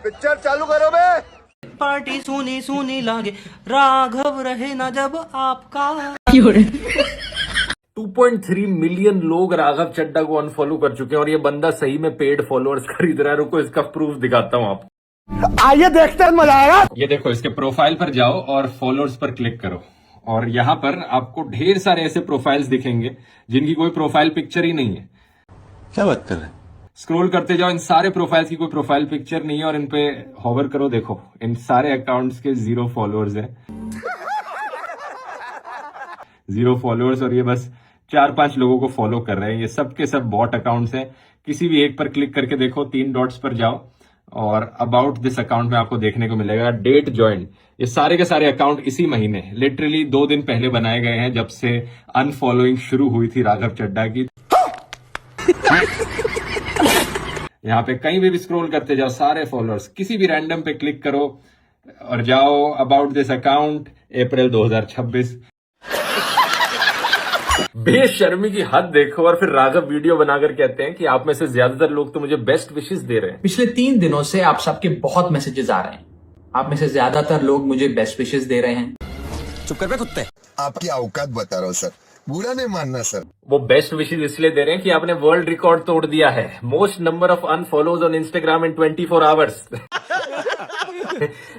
Picture चालू करो बे। Party सुनी सुनी लागे, राघव रहे ना जब आपका। 2.3 मिलियन लोग राघव चड्डा को अनफॉलो कर चुके हैं और ये बंदा सही में पेड फॉलोअर्स खरीद रहा है। रुको इसका प्रूफ दिखाता हूँ आपको। आइए देखते हैं, मजा आएगा। ये देखो, इसके प्रोफाइल पर जाओ और फॉलोअर्स पर क्लिक करो और यहाँ पर आपको ढेर सारे ऐसे प्रोफाइल्स दिखेंगे जिनकी कोई प्रोफाइल पिक्चर ही नहीं है। क्या बात कर रहे हैं? स्क्रॉल करते जाओ, इन सारे प्रोफाइल्स की कोई प्रोफाइल पिक्चर नहीं है और इन पे हॉवर करो, देखो इन सारे अकाउंट्स के 0 फॉलोअर्स हैं। 0 फॉलोअर्स और ये बस 4-5 लोगों को फॉलो कर रहे हैं। ये सब के सब बॉट अकाउंट्स हैं। किसी भी एक पर क्लिक करके देखो, 3 डॉट्स पर जाओ और अबाउट दिस अकाउंट में आपको देखने को मिलेगा डेट ज्वाइन। ये सारे के सारे अकाउंट इसी महीने लिटरली 2 दिन पहले बनाए गए हैं, जब से अनफॉलोइंग शुरू हुई थी राघव चड्डा की। यहाँ पे कहीं भी स्क्रॉल करते जाओ, सारे फॉलोअर्स, किसी भी रैंडम पे क्लिक करो और जाओ अबाउट दिस अकाउंट अप्रैल 2026। बेशर्मी की हद देखो। और फिर राघव वीडियो बनाकर कहते हैं कि आप में से ज्यादातर लोग तो मुझे बेस्ट विशेस दे रहे हैं। पिछले 3 दिनों से आप सबके बहुत मैसेजेस आ रहे हैं। आप में से ज्यादातर लोग मुझे बेस्ट विशेस दे रहे हैं। चुप कर बे कुत्ते। आपकी औकात बता रहा हूँ सर, बुरा नहीं मानना सर। वो बेस्ट विशेस इसलिए दे रहे हैं कि आपने वर्ल्ड रिकॉर्ड तोड़ दिया है, most number of unfollows on Instagram in 24 hours.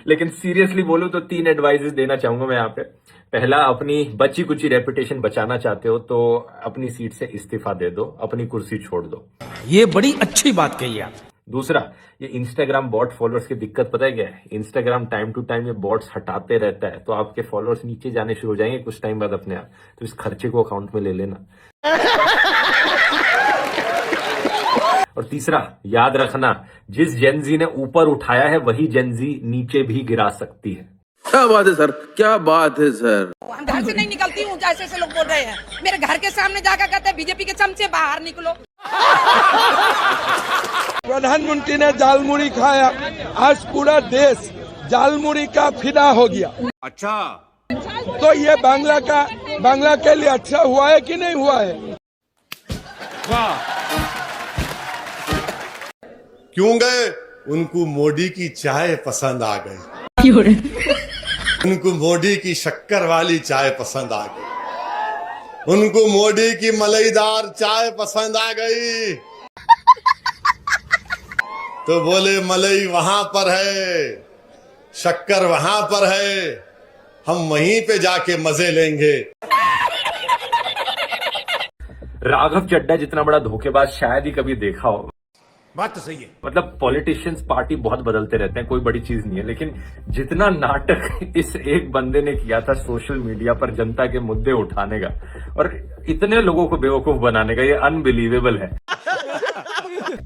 लेकिन सीरियसली बोलूं तो 3 एडवाइजेस देना चाहूंगा मैं यहाँ पे। पहला, अपनी बची कुची रेपुटेशन बचाना चाहते हो तो अपनी सीट से इस्तीफा दे दो, अपनी कुर्सी छोड़ दो। ये बड़ी अच्छी बात कही आप। दूसरा, ये इंस्टाग्राम बॉट फॉलोअर्स की दिक्कत पता है क्या है? इंस्टाग्राम टाइम टू टाइम ये बॉट्स हटाते रहता है, तो आपके फॉलोअर्स नीचे जाने शुरू हो जाएंगे कुछ टाइम बाद अपने आप। तो इस खर्चे को अकाउंट में ले लेना। और तीसरा, याद रखना, जिस जेनजी ने ऊपर उठाया है वही जेनजी नीचे भी गिरा सकती है। क्या बात है सर, क्या बात है सर। घर से नहीं निकलती हूँ, जैसे ऐसे लोग बोल रहे हैं। मेरे घर के सामने जाकर कहते हैं बीजेपी के चमचे बाहर निकलो। प्रधानमंत्री ने जालमुड़ी खाया, आज पूरा देश जालमुड़ी का फिदा हो गया। अच्छा, तो ये बांग्ला के लिए अच्छा हुआ है कि नहीं हुआ है? वाह। क्यों गए? उनको मोदी की चाय पसंद आ गई। उनको मोदी की शक्कर वाली चाय पसंद आ गई। उनको मोदी की मलाईदार चाय पसंद आ गई। तो बोले मलाई वहां पर है, शक्कर वहां पर है, हम वहीं पे जाके मजे लेंगे। राघव चड्डा जितना बड़ा धोखेबाज शायद ही कभी देखा हो। बात तो सही है। मतलब पॉलिटिशियंस पार्टी बहुत बदलते रहते हैं, कोई बड़ी चीज नहीं है, लेकिन जितना नाटक इस एक बंदे ने किया था सोशल मीडिया पर जनता के मुद्दे उठाने का और इतने लोगों को बेवकूफ बनाने का, ये अनबिलीवेबल है।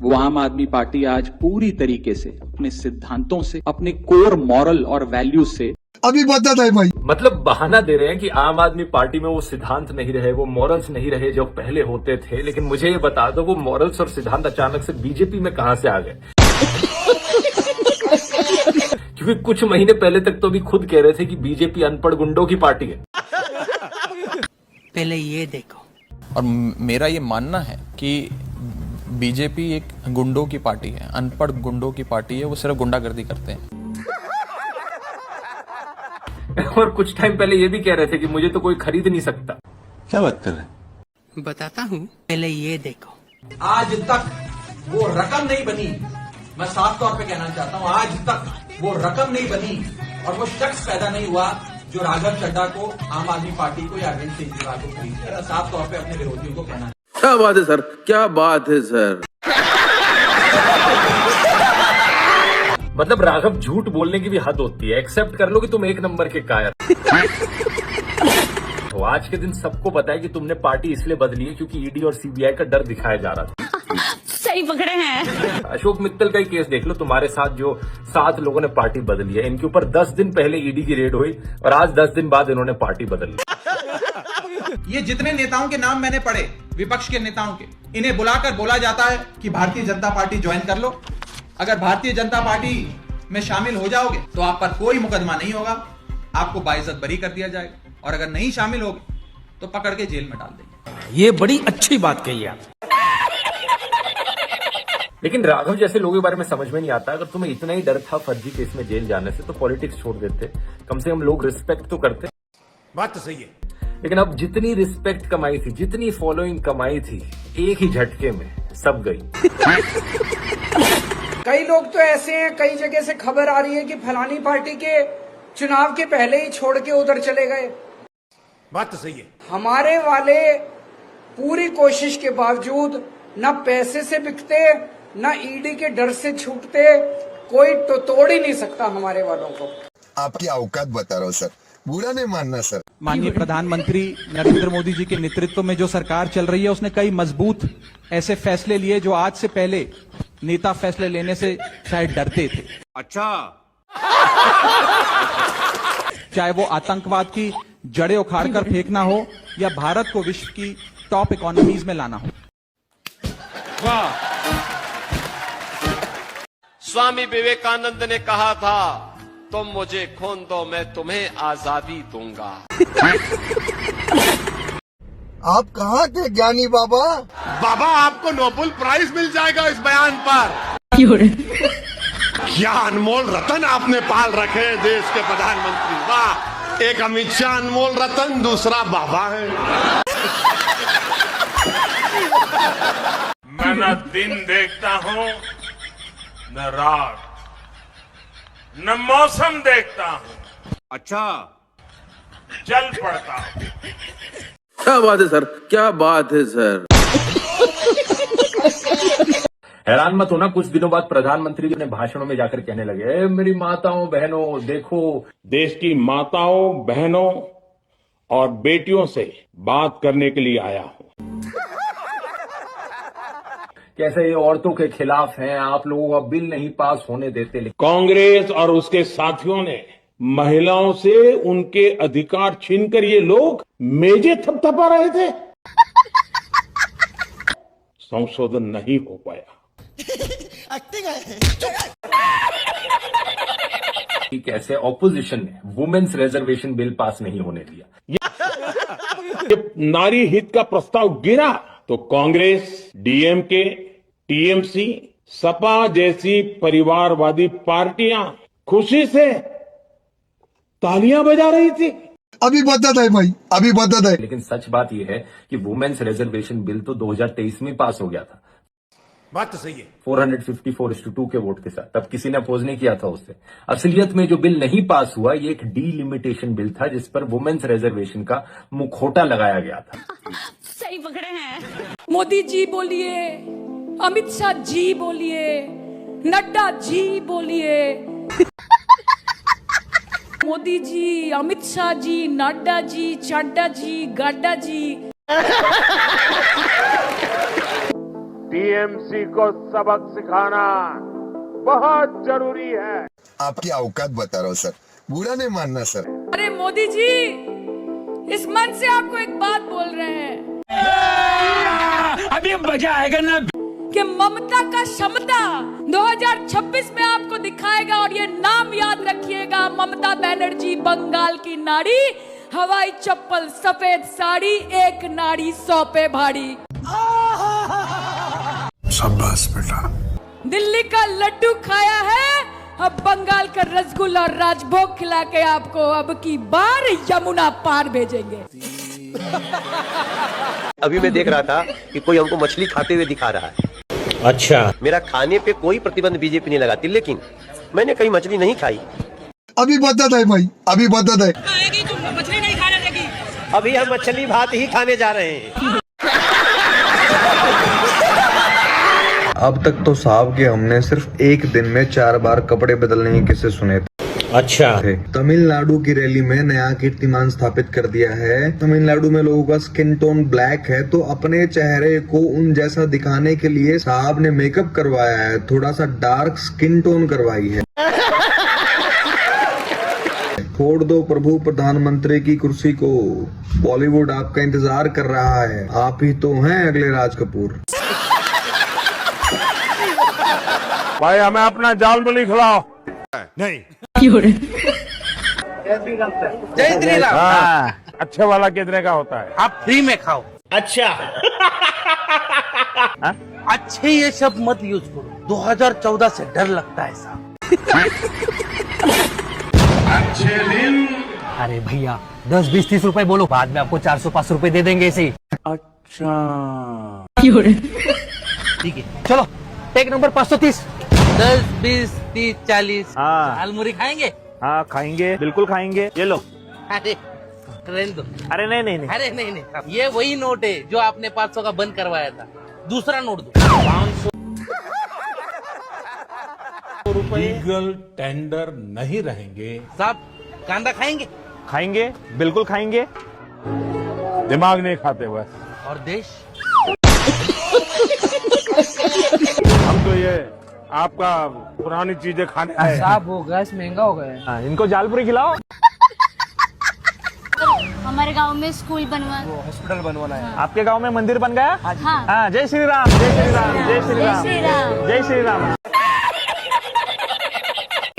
वो आम आदमी पार्टी आज पूरी तरीके से अपने सिद्धांतों से, अपने कोर मॉरल और वैल्यूज से अभी बता दे भाई। मतलब बहाना दे रहे हैं कि आम आदमी पार्टी में वो सिद्धांत नहीं रहे, वो मॉरल्स नहीं रहे जो पहले होते थे। लेकिन मुझे ये बता दो, वो मॉरल्स और सिद्धांत अचानक से बीजेपी में कहां से आ गए? क्योंकि कुछ महीने पहले तक तो भी खुद कह रहे थे कि बीजेपी अनपढ़ गुंडों की पार्टी है। पहले ये देखो। और मेरा ये मानना है कि बीजेपी एक गुंडों की पार्टी है, अनपढ़ गुंडों की पार्टी है। वो सिर्फ गुंडागर्दी करते हैं। और कुछ टाइम पहले ये भी कह रहे थे कि मुझे तो कोई खरीद नहीं सकता। क्या बात कर रहे हैं? बताता हूँ, पहले ये देखो। आज तक वो रकम नहीं बनी, मैं साफ तौर पे कहना चाहता हूँ, आज तक वो रकम नहीं बनी और वो शख्स पैदा नहीं हुआ जो राघव चड्डा को, आम आदमी पार्टी को या अरविंद केजरीवाल को खरीद। मैं साफ तौर पे अपने विरोधियों को कहना। क्या बात है सर, क्या बात है सर। मतलब राघव, झूठ बोलने की भी हद होती है। एक्सेप्ट कर लो कि तुम एक नंबर के कायर। तो आज के दिन सबको पता है कि तुमने पार्टी इसलिए बदली है क्योंकि ईडी और सीबीआई का डर दिखाया जा रहा था। सही पकड़े हैं। अशोक मित्तल का ही केस देख लो, तुम्हारे साथ जो 7 लोगों ने पार्टी बदली है, इनके ऊपर 10 दिन पहले ईडी की रेड हुई और आज 10 दिन बाद इन्होंने पार्टी बदल ली। ये जितने नेताओं के नाम मैंने पढ़े, विपक्ष के नेताओं के, इन्हें बुलाकर बोला जाता है कि भारतीय जनता पार्टी ज्वाइन कर लो। अगर भारतीय जनता पार्टी में शामिल हो जाओगे तो आप पर कोई मुकदमा नहीं होगा, आपको बाइज्जत बरी कर दिया जाएगा, और अगर नहीं शामिल होगे तो पकड़ के जेल में डाल देंगे। ये बड़ी अच्छी बात कही आप। लेकिन राघव जैसे लोगों के बारे में समझ में नहीं आता, अगर तुम्हें इतना ही डर था फर्जी केस में जेल जाने से तो पॉलिटिक्स छोड़ देते, कम से कम लोग रिस्पेक्ट तो करते। बात तो सही है। लेकिन अब जितनी रिस्पेक्ट कमाई थी, जितनी फॉलोइंग कमाई थी, एक ही झटके में सब गई। कई लोग तो ऐसे हैं, कई जगह से खबर आ रही है कि फलानी पार्टी के चुनाव के पहले ही छोड़ के उधर चले गए। बात तो सही है। हमारे वाले पूरी कोशिश के बावजूद न पैसे से बिकते, न ईडी के डर से छूटते, कोई तो तोड़ ही नहीं सकता हमारे वालों को। आपकी औकात बता रहा हूँ सर, बुरा नहीं मानना सर। माननीय प्रधानमंत्री नरेंद्र मोदी जी के नेतृत्व में जो सरकार चल रही है, उसने कई मजबूत ऐसे फैसले लिए जो आज से पहले नेता फैसले लेने से शायद डरते थे। अच्छा। चाहे वो आतंकवाद की जड़ें उखाड़कर फेंकना हो या भारत को विश्व की टॉप इकोनॉमीज में लाना हो। वाह। स्वामी विवेकानंद ने कहा था, तुम मुझे खून दो, मैं तुम्हें आजादी दूंगा। आप कहाँ थे ज्ञानी बाबा? बाबा, आपको नोबेल प्राइज मिल जाएगा इस बयान पर। क्या अनमोल रतन आपने पाल रखे हैं देश के प्रधानमंत्री। वाह, एक अमित शाह अनमोल रतन, दूसरा बाबा है। मैं न दिन देखता हूँ न रात, न मौसम देखता हूँ। अच्छा। चल पड़ता हूँ। क्या बात है सर, क्या बात है सर। हैरान मत होना, कुछ दिनों बाद प्रधानमंत्री अपने भाषणों में जाकर कहने लगे, "ए, मेरी माताओं बहनों देखो, देश की माताओं बहनों और बेटियों से बात करने के लिए आया हूँ। कैसे ये औरतों के खिलाफ हैं, आप लोगों का बिल नहीं पास होने देते।" कांग्रेस और उसके साथियों ने महिलाओं से उनके अधिकार छीनकर ये लोग मेजे थपथपा रहे थे। संशोधन नहीं हो पाया। कैसे ऑपोजिशन ने वुमेन्स रिजर्वेशन बिल पास नहीं होने दिया। जब नारी हित का प्रस्ताव गिरा तो कांग्रेस, डीएमके, टीएमसी, सपा जैसी परिवारवादी पार्टियां खुशी से तालियां बजा रही थी। अभी बदत है भाई, अभी बदत है। लेकिन सच बात यह है कि वुमेन्स रिजर्वेशन बिल तो 2023 में पास हो गया था। बात तो सही है। 454:2 के वोट के साथ, तब किसी ने अपोज नहीं किया था उससे। असलियत में जो बिल नहीं पास हुआ, ये एक डीलिमिटेशन बिल था जिस पर वुमेन्स रिजर्वेशन का मुखौटा लगाया गया था। सही पकड़े हैं। मोदी जी बोलिए, अमित शाह जी बोलिए, नड्डा जी बोलिए। मोदी जी, अमित शाह जी, नड्डा जी, चड्डा जी, गड्डा जी। टीएमसी को सबक सिखाना बहुत जरूरी है। आपकी औकात बता रहा हूँ सर, बुरा नहीं मानना सर। अरे मोदी जी, इस मन से आपको एक बात बोल रहे हैं, अभी मजा आएगा ना, कि ममता का क्षमता 2026 में आपको दिखाएगा। और ये नाम याद रखिएगा, ममता बनर्जी बंगाल की नारी, हवाई चप्पल सफेद साड़ी, एक नाड़ी 100 पे भारी। शाबाश बेटा। दिल्ली का लड्डू खाया है, अब बंगाल का रसगुल्ला और राजभोग खिला के आपको अब की बार यमुना पार भेजेंगे। अभी मैं देख रहा था कि कोई हमको मछली खाते हुए दिखा रहा है। अच्छा। मेरा खाने पे कोई प्रतिबंध बीजेपी नहीं लगाती, लेकिन मैंने कहीं मछली नहीं खाई। अभी बदत है भाई, अभी बदत है। मछली नहीं खाने लगी। अभी हम मछली भात ही खाने जा रहे हैं। अब तक तो साहब के हमने सिर्फ एक दिन में 4 बार कपड़े बदलने के किस्से सुने थे। अच्छा। तमिलनाडु की रैली में नया कीर्तिमान स्थापित कर दिया है। तमिलनाडु में लोगों का स्किन टोन ब्लैक है, तो अपने चेहरे को उन जैसा दिखाने के लिए साहब ने मेकअप करवाया है, थोड़ा सा डार्क स्किन टोन करवाई है। छोड़ दो प्रभु प्रधानमंत्री की कुर्सी को, बॉलीवुड आपका इंतजार कर रहा है, आप ही तो हैं अगले राज कपूर। भाई हमें अपना जाल बुली खिलाओ। नहीं। जय श्री राम। अच्छे वाला कितने का होता है? आप फ्री में खाओ। अच्छा अच्छे ये शब्द मत यूज करो, 2014 से डर लगता है साहब। अच्छे दिन अरे भैया 10, 20, 30 रुपए बोलो, बाद में आपको 400-500 रुपए दे देंगे इसे। अच्छा ठीक है, चलो टेक नंबर 530। 10, 20, 30, 40। हाँ झालमुरी खाएंगे? हाँ खाएंगे, बिल्कुल खाएंगे। ये लो। अरे ट्रेन दो। अरे नहीं, अरे नहीं, ये वही नोट है जो आपने 500 का बंद करवाया था, दूसरा नोट दो। 500 रुपए लीगल टेंडर नहीं रहेंगे। साहब कांदा खाएंगे? खाएंगे, बिल्कुल खाएंगे। दिमाग नहीं खाते बस। और देश? हम तो ये आपका पुरानी चीजें खाने आए हैं। साहब वो गैस महंगा हो गया है। हाँ, इनको जालपुरी खिलाओ। हमारे गांव में स्कूल बनवा, हॉस्पिटल बनवाना है। आपके गांव में मंदिर बन गया? हाँ। हाँ, जय श्री राम, जय श्री राम, जय श्री राम, जय श्री राम। जय श्री राम।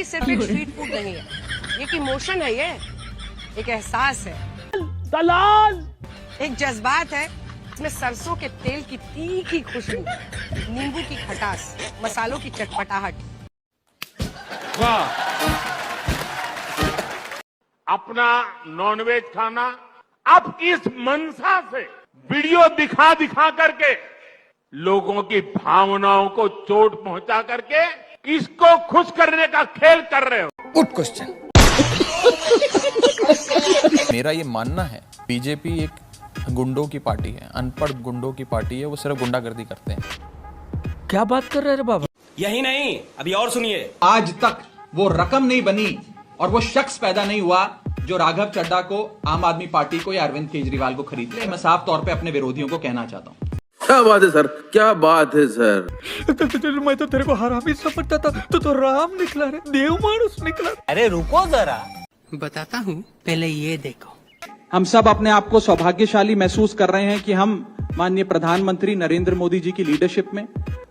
सिर्फ एक स्ट्रीट फूड नहीं है, एक इमोशन है, ये एक एहसास है, दलाल एक जज्बात है। इसमें सरसों के तेल की तीखी खुशबू, नींबू की खटास, मसालों की चटपटाहट। वाह, अपना नॉनवेज खाना अब इस मंशा से वीडियो दिखा करके लोगों की भावनाओं को चोट पहुंचा करके किसको खुश करने का खेल कर रहे हो? Good question. मेरा ये मानना है बीजेपी एक गुंडों की पार्टी है, अनपढ़ गुंडों की पार्टी है, वो सिर्फ गुंडागर्दी करते हैं। क्या बात कर रहे हैं बाबा? यही नहीं, अभी और सुनिए। आज तक वो रकम नहीं बनी और वो शख्स पैदा नहीं हुआ जो राघव चड्ढा को, आम आदमी पार्टी को या अरविंद केजरीवाल को खरीद ले। मैं साफ तौर पे अपने विरोधियों को कहना चाहता हूँ। क्या बात है सर, क्या बात है सर। मैं तो तेरे को हरामी समझता था, तो राम निकला रे, देव मानुस निकला। अरे रुको जरा, बताता हूँ, पहले ये देखो। हम सब अपने आप को सौभाग्यशाली महसूस कर रहे हैं कि हम माननीय प्रधानमंत्री नरेंद्र मोदी जी की लीडरशिप में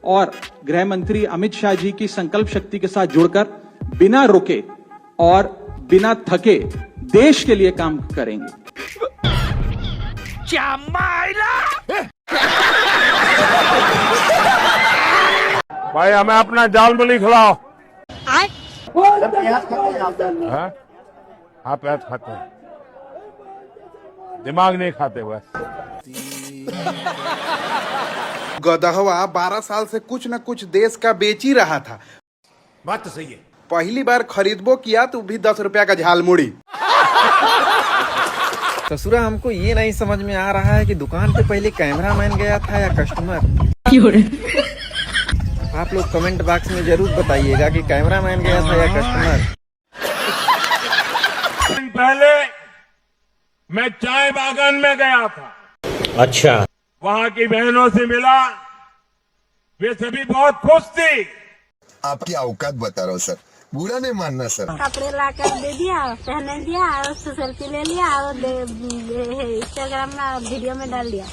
और गृह मंत्री अमित शाह जी की संकल्प शक्ति के साथ जुड़कर बिना रुके और बिना थके देश के लिए काम करेंगे। भाई हमें अपना जालमुरी खिलाओ। आप प्याज खाते हैं, दिमाग नहीं खाते बस। गदहवा 12 साल से कुछ न कुछ देश का बेच ही रहा था। बात तो सही है। पहली बार खरीदबो किया तो भी 10 रुपया का झालमुड़ी। ससुरा हमको ये नहीं समझ में आ रहा है कि दुकान पे पहले कैमरामैन गया था या कस्टमर। आप लोग कमेंट बॉक्स में जरूर बताइएगा कि कैमरामैन गया था या कस्टमर। पहले मैं चाय बागान में गया था। अच्छा, वहाँ की बहनों से मिला, वे सभी बहुत खुश थी। आपकी औकात बता रहा हूँ सर, बुरा नहीं मानना सर। कपड़े लाकर दे दिया, पहने दिया, और उससे सेल्फी ले लिया और इंस्टाग्राम में वीडियो में डाल दिया।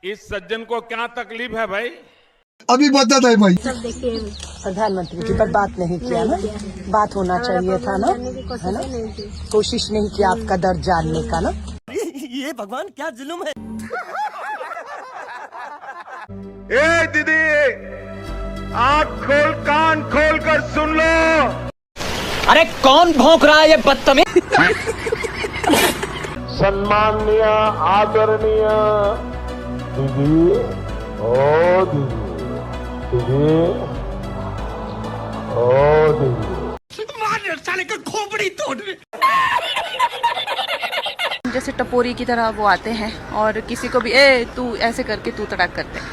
इस सज्जन को क्या तकलीफ है भाई? अभी बता था भाई। सब देखिए, प्रधानमंत्री जी पर बात नहीं किया ना, बात होना चाहिए था ना, है ना? कोशिश नहीं किया आपका दर्द जानने का ना। ये भगवान क्या जुल्म है। ए दीदी, आँख खोल कान खोल कर सुन लो। अरे कौन भौंक रहा है ये बदतमीज? सम्माननीय आदरणीय दीदी, ओ दीदी, दीदी, ओ दीदी। साले का खोपड़ी तोड़। जैसे टपोरी की तरह वो आते हैं और किसी को भी तू ऐसे करके तू तड़ाक करते हैं।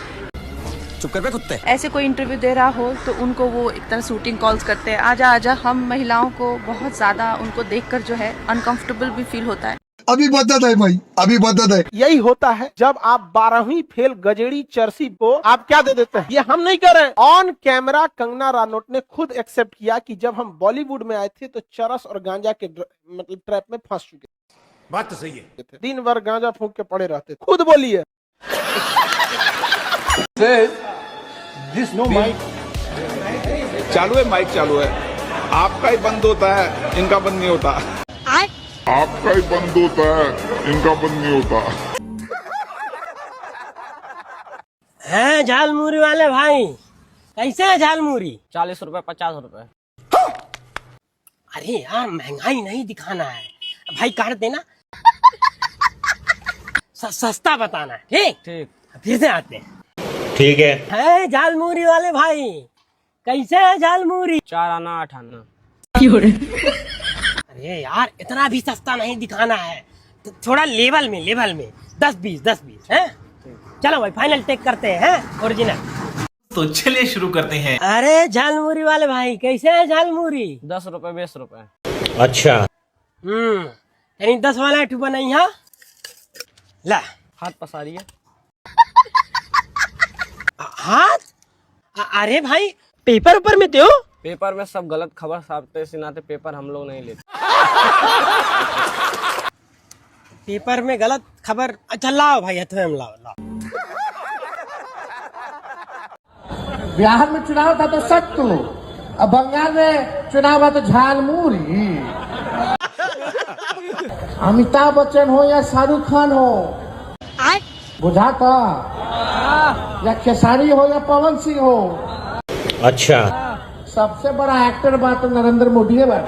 चुप कर बे कुत्ते। ऐसे कोई इंटरव्यू दे रहा हो तो उनको वो एक तरह शूटिंग कॉल्स करते हैं, आजा आजा। हम महिलाओं को बहुत ज्यादा उनको देखकर जो है अनकंफर्टेबल भी फील होता है। अभी बता था भाई, अभी बता था। यही होता है जब आप 12वीं फेल गजेड़ी चर्सी को आप क्या दे देते हैं। ये हम नहीं कर रहे। ऑन कैमरा कंगना रनौत ने खुद एक्सेप्ट किया कि जब हम बॉलीवुड में आए थे तो चरस और गांजा के मतलब ट्रैप में फंस चुके। बात तो सही है। दिन भर गांजा फूंक के पड़े रहते थे। खुद बोलिए। नो माइक चालू है, माइक चालू है। आपका ही बंद होता है, इनका बंद नहीं होता। आपका ही बंद होता है, इनका बंद नहीं होता। है झालमुरी वाले भाई, कैसे है झालमुरी? 40 रुपए 50 रुपए। अरे यार महंगाई नहीं दिखाना है भाई, काट देना। सस्ता बताना है, ठीक ठीक। फिर से आते हैं। ठीक है झालमुरी वाले भाई, कैसे है झालमुरी? 4 आना 8 आना। अरे यार इतना भी सस्ता नहीं दिखाना है, तो थोड़ा लेवल में 10-20 है। चलो भाई फाइनल टेक करते हैं ओरिजिनल। तो चलिए शुरू करते हैं। अरे झालमुरी वाले भाई, कैसे है झालमुरी? 10 रुपए 20 रुपए। अच्छा। यानी 10 वाला टूबा नहीं है। ला हाथ पसारिए। हाथ? अरे भाई पेपर ऊपर में दो। पेपर में सब गलत खबर छापते सिनाते, पेपर हम लोग नहीं लेते। पेपर में गलत खबर। अच्छा लाओ भाई, हथवे में लाओ। बिहार में चुनाव था तो सत्तू, अब बंगाल में चुनाव हुआ तो झालमुरी। अमिताभ बच्चन हो या शाहरुख खान हो, बुझा था, या खेसारी हो या पवन सिंह हो। अच्छा। सबसे बड़ा एक्टर बात तो नरेंद्र मोदी है बात।